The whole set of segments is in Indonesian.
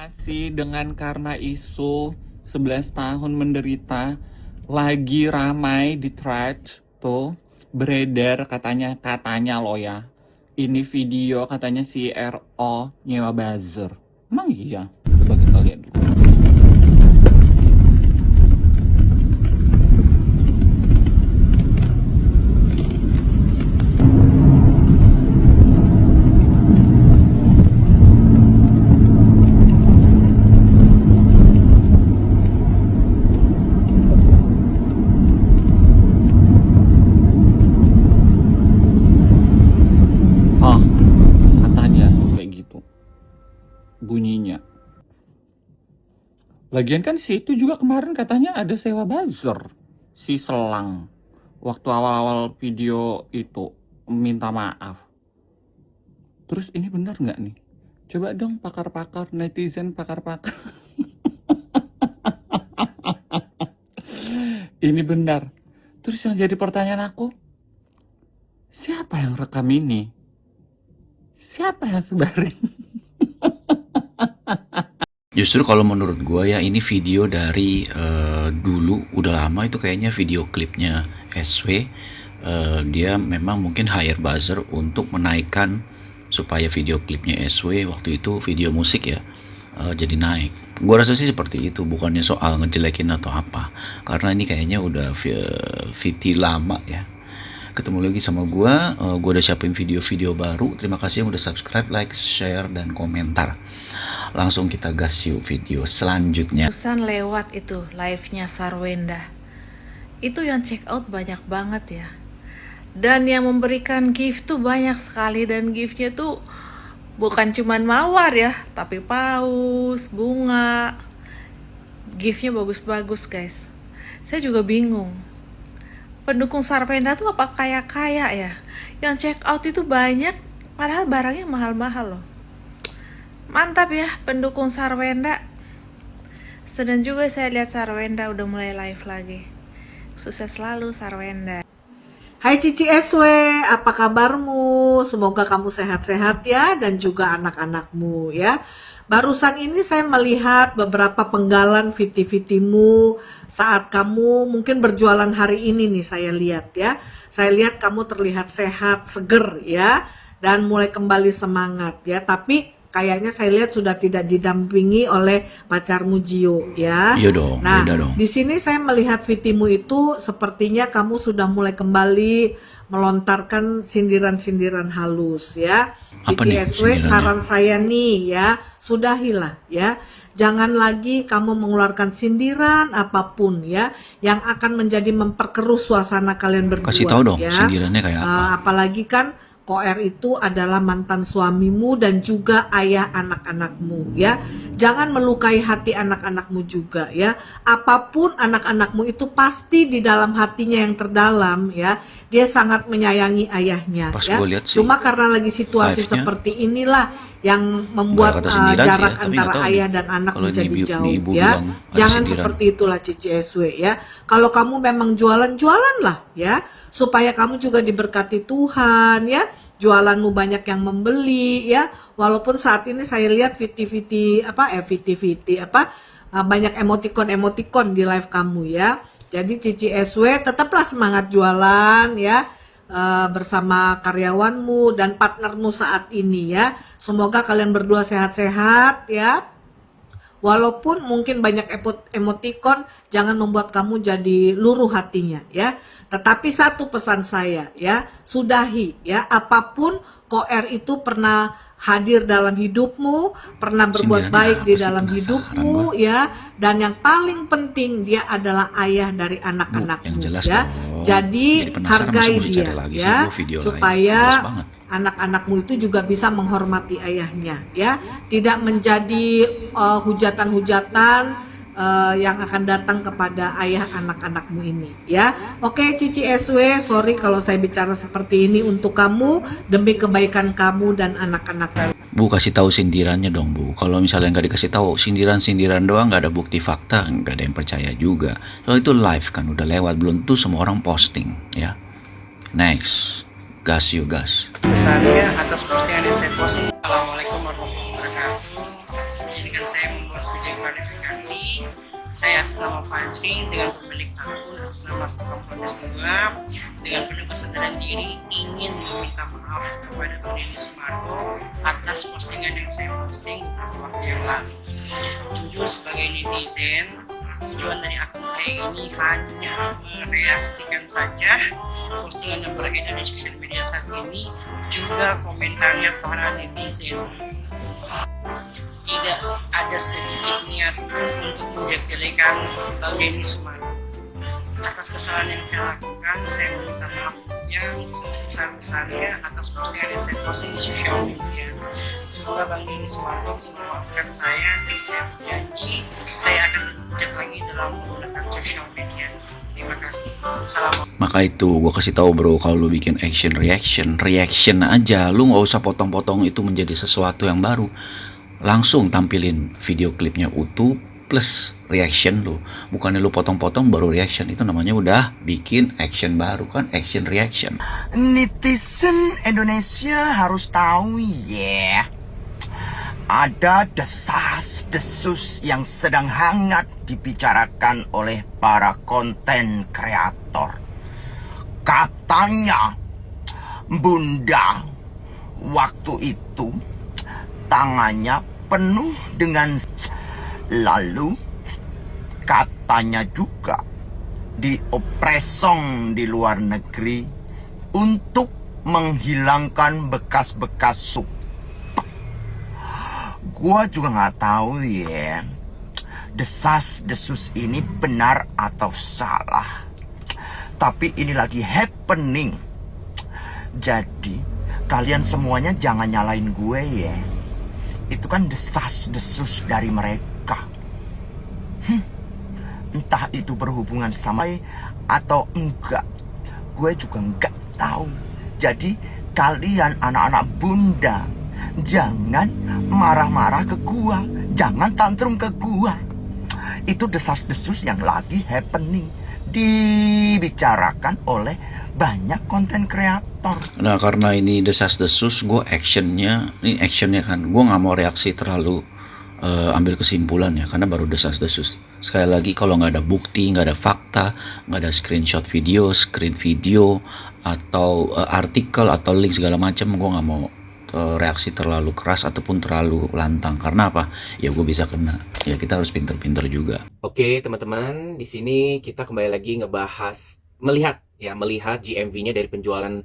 Masih dengan karena isu 11 tahun menderita lagi ramai di thread tuh beredar katanya loh ya. Ini video katanya si RO nyewa buzzer. Emang iya? Coba kita lihat dulu. Oh, katanya kayak gitu bunyinya. Lagian kan si itu juga kemarin katanya ada sewa buzzer. Si Selang. Waktu awal-awal video itu minta maaf. Terus ini benar nggak nih? Coba dong pakar-pakar, netizen pakar-pakar. Ini benar. Terus yang jadi pertanyaan aku, siapa yang rekam ini? Siapa yang sebarin? Justru kalau menurut gue ya ini video dari dulu udah lama itu kayaknya video klipnya SW. Dia memang mungkin hire buzzer untuk menaikkan supaya video klipnya SW waktu itu video musik ya jadi naik. Gue rasa sih seperti itu, bukannya soal ngejelekin atau apa, karena ini kayaknya udah VT lama ya. Ketemu lagi sama gue udah siapin video-video baru. Terima kasih yang udah subscribe, like, share, dan komentar. Langsung kita gas yuk video selanjutnya. Barusan lewat itu live-nya Sarwenda. Itu yang check out banyak banget ya. Dan yang memberikan gift tuh banyak sekali, dan giftnya tuh bukan cuman mawar ya, tapi paus, bunga. Giftnya bagus-bagus guys. Saya juga bingung. Pendukung Sarwenda tuh apa kaya-kaya ya? Yang check out itu banyak, padahal barangnya mahal-mahal loh. Mantap ya pendukung Sarwenda. Sedang juga saya lihat Sarwenda udah mulai live lagi. Sukses selalu Sarwenda. Hai Cici SW, apa kabarmu? Semoga kamu sehat-sehat ya, dan juga anak-anakmu ya. Barusan ini saya melihat beberapa penggalan VT-VT-mu saat kamu mungkin berjualan hari ini nih, saya lihat ya. Saya lihat kamu terlihat sehat, seger ya, dan mulai kembali semangat ya. Tapi kayaknya saya lihat sudah tidak didampingi oleh pacarmu Gio ya. Iya dong, Nah, beda dong. di sini saya melihat VT-mu itu sepertinya kamu sudah mulai kembali melontarkan sindiran-sindiran halus ya. Apa Cici nih SW, sindirannya? saran saya nih ya, sudahilah ya. Jangan lagi kamu mengeluarkan sindiran apapun ya yang akan menjadi memperkeruh suasana kalian berdua. Kasih tahu dong ya. sindirannya kayak apa. Apalagi kan Koer itu adalah mantan suamimu dan juga ayah anak-anakmu ya. Jangan melukai hati anak-anakmu juga ya. Apapun anak-anakmu itu pasti di dalam hatinya yang terdalam ya, dia sangat menyayangi ayahnya. Pas ya. gua lihat sih, Cuma karena lagi situasi live-nya seperti inilah yang membuat nggak kata sindiran sih jarak ya, tapi antara nggak tahu ayah nih dan anak kalau menjadi ini jauh ibu ya. bilang ada Jangan sindiran. seperti itulah Cici SW ya. Kalau kamu memang jualan lah ya, supaya kamu juga diberkati Tuhan ya. Jualanmu banyak yang membeli ya. Walaupun saat ini saya lihat banyak emoticon di live kamu ya. Jadi Cici SW tetaplah semangat jualan ya, bersama karyawanmu dan partnermu saat ini ya. Semoga kalian berdua sehat-sehat ya. Walaupun mungkin banyak emoticon, jangan membuat kamu jadi luruh hatinya ya. Tetapi satu pesan saya ya, sudahi ya, apapun Koer itu pernah hadir dalam hidupmu, pernah berbuat Sindirannya baik apa di sih? dalam Penasaran hidupmu gua. ya, dan yang paling penting dia adalah ayah dari Bu, anak-anakmu yang jelas ya. dong. Jadi penasaran masa hargai mesti dia cari lagi sih ya, gua video lain. supaya Jelas banget. anak-anakmu itu juga bisa menghormati ayahnya ya, tidak menjadi hujatan-hujatan yang akan datang kepada ayah anak-anakmu ini ya. Oke Cici SW, sorry kalau saya bicara seperti ini untuk kamu demi kebaikan kamu dan anak-anak. Bu, kasih tahu sindirannya dong Bu. Kalau misalnya nggak dikasih tahu sindiran-sindiran doang, nggak ada bukti fakta, nggak ada yang percaya juga. Soal itu live kan udah lewat, belum tuh semua orang posting ya. Next, gas yuk gas. Besarnya atas postingan yang saya posting. Assalamualaikum warahmatullahi wabarakatuh. mengizinkan saya membuat video klarifikasi. Saya atas nama Fajri dengan pemilik akun atas nama Stop Protes 2 dengan penuh kesadaran diri ingin meminta maaf kepada Bang Deddy Sumargo atas postingan yang saya posting beberapa waktu yang lalu. Jujur sebagai netizen, tujuan dari akun saya ini hanya mereaksikan saja postingan yang beredar di sosial media saat ini, juga komentarnya para netizen. Tidak ada sedikit niat pun untuk menjelek-jelekan Bang Deddy Sumargo. Atas kesalahan yang saya lakukan, saya meminta maaf yang sebesar-besarnya atas postingan yang saya posting di sosial media. Semoga Bang Deddy Sumargo bisa memaafkan saya, dan saya berjanji saya akan lebih bijak lagi dalam menggunakan sosial media. Terima kasih. Salam. Maka itu gue kasih tahu bro, kalau lu bikin reaction aja, lu nggak usah potong-potong itu menjadi sesuatu yang baru. Langsung tampilin video klipnya utuh plus reaction lu. Bukannya lu potong-potong baru reaction, itu namanya udah bikin action baru kan, action reaction. Netizen Indonesia harus tahu ya, ada desas-desus yang sedang hangat dibicarakan oleh para konten kreator. Katanya Bunda waktu itu tangannya penuh dengan, lalu katanya juga diopresong di luar negeri untuk menghilangkan bekas-bekas sup. Gua juga nggak tahu ya, desas-desus ini benar atau salah. Tapi ini lagi happening. Jadi kalian semuanya jangan nyalain gue ya. Itu kan desas-desus dari mereka. Entah itu berhubungan sama atau enggak, gue juga enggak tahu. Jadi kalian anak-anak Bunda, jangan marah-marah ke gua, jangan tantrum ke gua. Itu desas-desus yang lagi happening, dibicarakan oleh banyak konten kreator. Nah karena ini desas-desus, gue actionnya kan, gue nggak mau reaksi terlalu ambil kesimpulan ya, karena baru desas-desus. Sekali lagi, kalau nggak ada bukti, nggak ada fakta, nggak ada screen video atau artikel atau link segala macam, gue nggak mau reaksi terlalu keras ataupun terlalu lantang. Karena apa? Ya gue bisa kena. Ya kita harus pinter-pinter juga. Oke teman-teman, di sini kita kembali lagi ngebahas melihat GMV-nya dari penjualan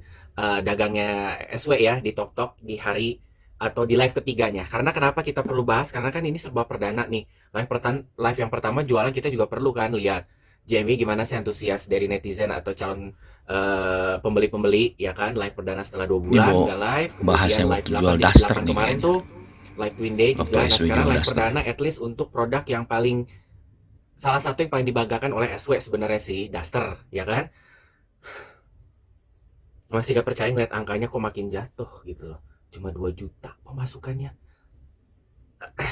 dagangnya SW ya di TokTok di hari atau di live ketiganya. Karena kenapa kita perlu bahas? Karena kan ini sebuah perdana nih. Live yang pertama jualan kita juga perlu kan lihat GMV gimana sih, antusias dari netizen atau calon pembeli-pembeli ya kan. Live perdana setelah 2 bulan nggak live. Bahasnya Kemudian waktu live jual 8 daster nih kemarin kayaknya. tuh live Twin Day juga. Nah, SW sekarang jual live daster. perdana at least untuk produk yang paling, salah satu yang paling dibanggakan oleh SW sebenarnya sih, daster ya kan. Masih gak percaya ngeliat angkanya kok makin jatuh gitu loh. Cuma 2 juta pemasukannya.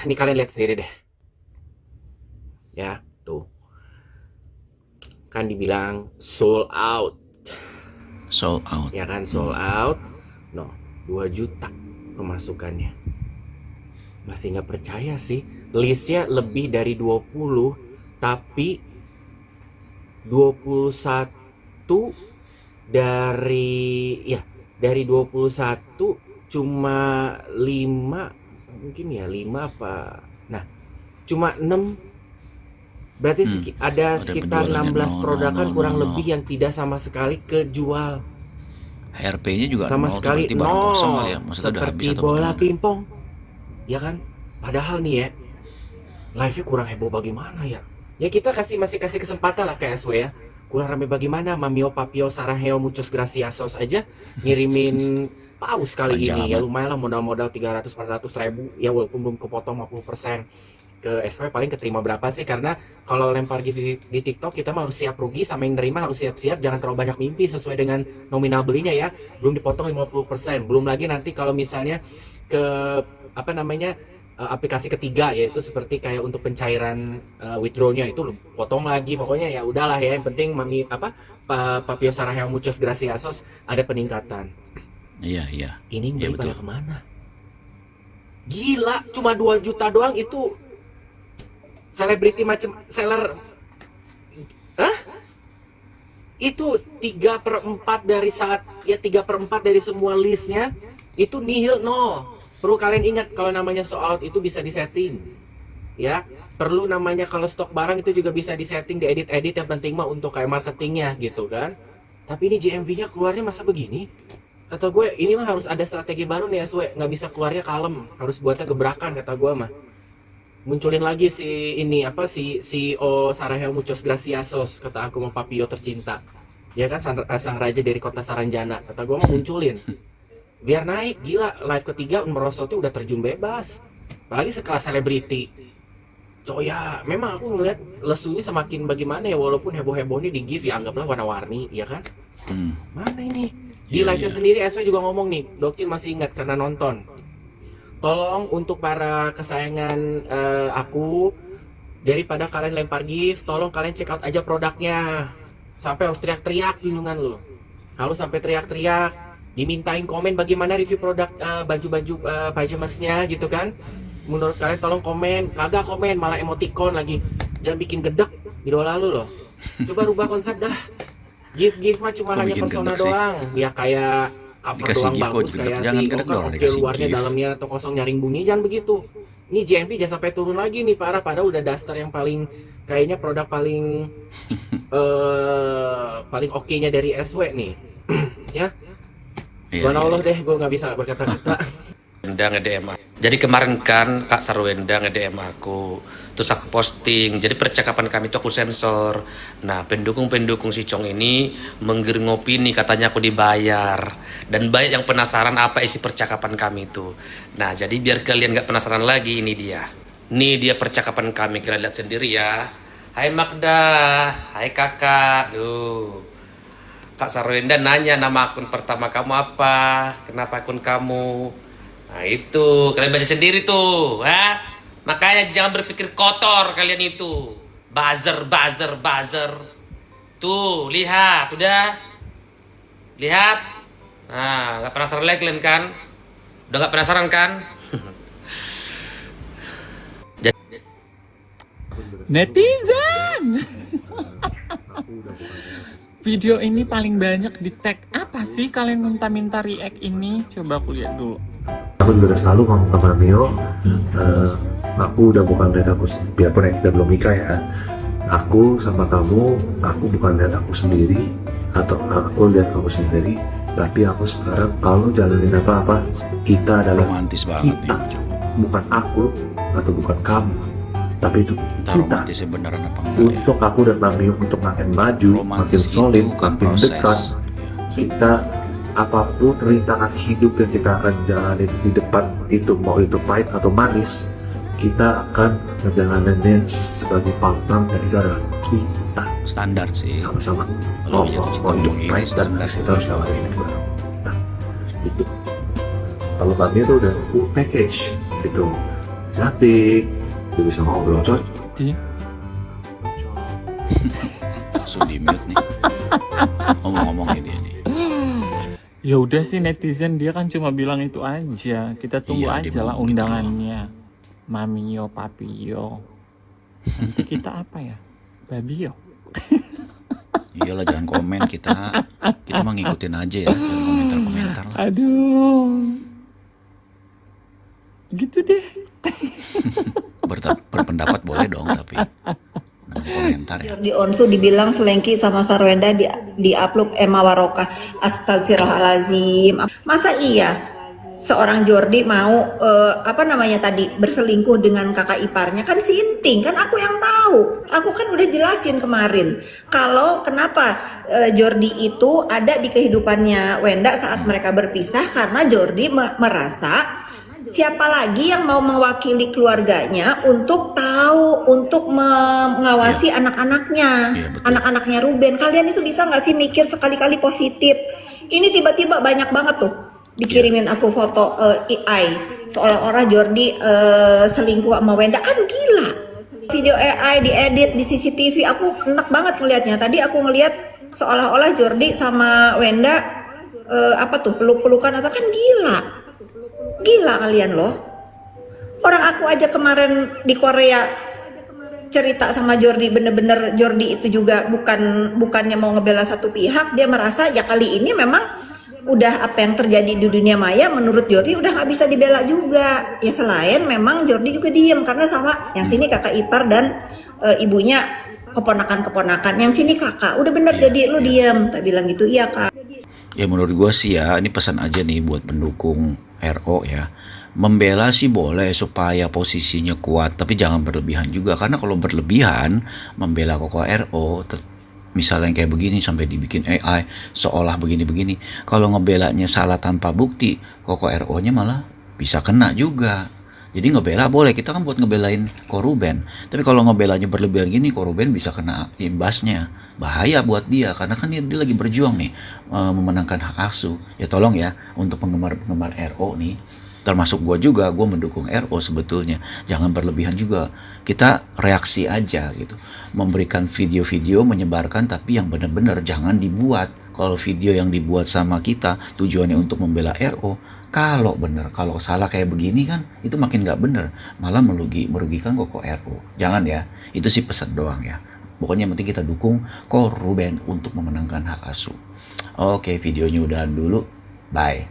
Ini kalian lihat sendiri deh. Ya, tuh. Kan dibilang sold out. Sold out. Ya kan, sold out. No, 2 juta pemasukannya. Masih gak percaya sih. Listnya lebih dari 20, tapi 21 dari 21 cuma 5, mungkin ya 5 apa. Nah, cuma 6. Berarti ada sekitar penjualannya 16 produkan kurang 0. lebih yang tidak sama sekali kejual. HRP-nya juga Sama 0, sekali berarti barang kosong kali ya. nol. Maksudnya udah habis Seperti atau bola bagaimana? pingpong. Ya kan? Padahal nih ya, live-nya kurang heboh bagaimana ya? Ya kita masih kasih kesempatan lah ke SW ya. Kurang rame bagaimana, Mamio, Papio, Saraheo, Muchos Graciasos aja ngirimin paus kali ini. Ya lumayan lah, modal-modal 300-400 ribu. Ya walaupun belum kepotong 50% ke SW, paling keterima berapa sih? Karena kalau lempar gift di TikTok kita mah harus siap rugi, sama yang nerima harus siap-siap. Jangan terlalu banyak mimpi, sesuai dengan nominal belinya ya. Belum dipotong 50%. Belum lagi nanti kalau misalnya ke aplikasi ketiga, yaitu seperti kayak untuk pencairan withdrawnya itu potong lagi. Pokoknya ya udahlah ya, yang penting Papio, Saraheo, Muchos Graciasos ada peningkatan. Iya. Ini Iya, beli pada betul. kemana? Gila, cuma 2 juta doang itu selebriti macam seller. Hah? Itu 3/4 dari saat ya 3/4 dari semua listnya itu nihil nol. Perlu kalian ingat kalau namanya sold out itu bisa disetting. Ya, perlu namanya kalau stok barang itu juga bisa disetting, diedit-edit, yang penting mah untuk kayak marketingnya gitu kan. Tapi ini GMV-nya keluarnya masa begini? Kata gue ini mah harus ada strategi baru nih SW, nggak bisa keluarnya kalem, harus buatnya gebrakan kata gue mah. Munculin lagi si ini apa si CEO Sarahel Muchos Graciasos, kata aku mau Papio tercinta. Ya kan sang raja dari kota Saranjana, kata gue mau munculin. Biar naik, gila, live ketiga merosotnya udah terjun bebas. Apalagi sekelas selebriti. So ya, memang aku ngeliat lesunya semakin bagaimana ya, walaupun heboh-hebohnya di GIF ya anggaplah warna-warni, ya kan? Mana ini? Di Iya, live-nya iya. sendiri SW juga ngomong nih, Dokcin masih ingat karena nonton. Tolong untuk para kesayangan aku, daripada kalian lempar GIF, tolong kalian check out aja produknya. Sampai harus teriak-teriak junjungan lo. Harus sampai teriak-teriak. Dimintain komen bagaimana review produk baju-baju pajamasnya gitu kan. Menurut kalian tolong komen. Kagak komen, malah emoticon lagi. Jangan bikin gedek idola lu loh. Coba rubah konsep dah. GIF mah cuma Kok hanya bikin persona gedek sih? doang. Ya kayak cover Dikasih doang GIF kok bagus, gedek. kayak Jangan si gedek oke dong, oke dikasih luarnya GIF. dalamnya atau kosong nyaring bunyi, jangan begitu. Ini JMP jangan sampai turun lagi nih, parah. Padahal udah daster yang paling kayaknya produk paling paling oke-nya dari SW nih. Ya, Iya, iya, Allah iya. deh, gue nggak bisa berkata-kata. Wenda nge-DM aku. Jadi kemarin kan Kak Sarwenda nge-DM aku, terus aku posting. Jadi percakapan kami itu aku sensor. Nah, pendukung-pendukung si Chong ini menggiring opini, katanya aku dibayar. Dan banyak yang penasaran apa isi percakapan kami itu. Nah, jadi biar kalian nggak penasaran lagi, ini dia. Ini dia percakapan kami, kalian lihat sendiri ya. Hai Magda, hai kakak. Duh. Kak Sarwenda nanya nama akun pertama kamu apa? Kenapa akun kamu? Nah itu, kalian baca sendiri tuh. Makanya jangan berpikir kotor kalian itu. Buzzer. Tuh, lihat, udah. Lihat. Nah, gak penasaran lagi kalian kan? Udah gak penasaran kan? Netizen. Video ini paling banyak di tag. Apa sih kalian minta-minta react ini? Coba aku lihat dulu. Aku juga selalu ngomong ke Mio, aku udah bukan dari aku, biarpun kita belum nikah ya, aku sama kamu, aku bukan dari aku sendiri, atau aku lihat kamu sendiri, tapi aku sekarang kalau jalanin apa-apa, kita adalah Romantis banget nih, kita, coba. bukan aku atau bukan kamu, tapi itu Entah kita. romantisnya beneran apa enggak ya. Untuk aku dan Mio untuk makin maju, makin Romantis solid, itu kan makin proses. dekat, kita apapun rintangan hidup yang kita akan jalani di depan itu, mau itu pahit atau manis, kita akan menjalankannya sebagai partner dari cara kita Standar sih. sama-sama Kalau jatuh cinta untuk ini naik dan standar kita harus jalanin itu bareng. Nah, itu kalau kami itu udah full package gitu, cantik, dia bisa ngobrol cocok. Langsung di mute nih. Ngomong-ngomongnya dia nih. Ya udah sih netizen, dia kan cuma bilang itu aja. Kita tunggu Iya, dia aja lah ngomong gitu undangannya. Mamio, Papio. Nanti kita apa ya? Babio. Iyalah, jangan komen, kita mah ngikutin aja ya, jangan komentar-komentar lah. Aduh. Gitu deh. Berpendapat boleh dong, tapi jangan komentar ya. Di Onsu dibilang selengki sama Sarwenda di upload Emma Waroka. Astagfirullahalazim. Masa iya seorang Jordi mau berselingkuh dengan kakak iparnya? Kan si Inting, kan aku yang tahu. Aku kan udah jelasin kemarin kalau kenapa Jordi itu ada di kehidupannya Wenda saat mereka berpisah, karena Jordi merasa siapa lagi yang mau mewakili keluarganya untuk tahu, untuk mengawasi anak-anaknya, Iya, betul. anak-anaknya Ruben. Kalian itu bisa nggak sih mikir sekali-kali positif? Ini tiba-tiba banyak banget tuh dikirimin aku foto AI seolah-olah Jordi selingkuh sama Wenda, kan gila. Video AI diedit di CCTV, aku enak banget ngelihatnya. Tadi aku ngelihat seolah-olah Jordi sama Wenda peluk-pelukan atau, kan gila. Gila kalian loh. Orang aku aja kemarin di Korea cerita sama Jordi, bener-bener Jordi itu juga bukannya mau ngebela satu pihak, dia merasa ya kali ini memang udah apa yang terjadi di dunia maya menurut Jordi udah nggak bisa dibela juga. Ya selain memang Jordi juga diem karena sama yang sini kakak ipar dan ibunya keponakan-keponakan, yang sini kakak udah bener jadi lu diem. Tak bilang gitu, iya kak. Ya menurut gue sih ya, ini pesan aja nih buat pendukung RO ya. Membela sih boleh supaya posisinya kuat, tapi jangan berlebihan juga. Karena kalau berlebihan, membela Koko RO, misalnya kayak begini sampai dibikin AI, seolah begini-begini. Kalau ngebelanya salah tanpa bukti, Koko RO-nya malah bisa kena juga. Jadi ngebela boleh, kita kan buat ngebelain Koruben. Tapi kalau ngebelanya berlebihan gini, Koruben bisa kena imbasnya. Bahaya buat dia, karena kan dia lagi berjuang nih, memenangkan hak asuh. Ya tolong ya, untuk penggemar-penggemar RO nih, termasuk gue juga, gue mendukung RO sebetulnya. Jangan berlebihan juga, kita reaksi aja gitu. Memberikan video-video, menyebarkan, tapi yang benar-benar jangan dibuat. Kalau video yang dibuat sama kita, tujuannya untuk membela RO, kalau bener, kalau salah kayak begini kan, itu makin gak bener, malah merugikan Koko RO. Jangan ya, itu sih pesan doang ya. Pokoknya yang penting kita dukung Koruben untuk memenangkan hak asuh. Oke, videonya udahan dulu, bye.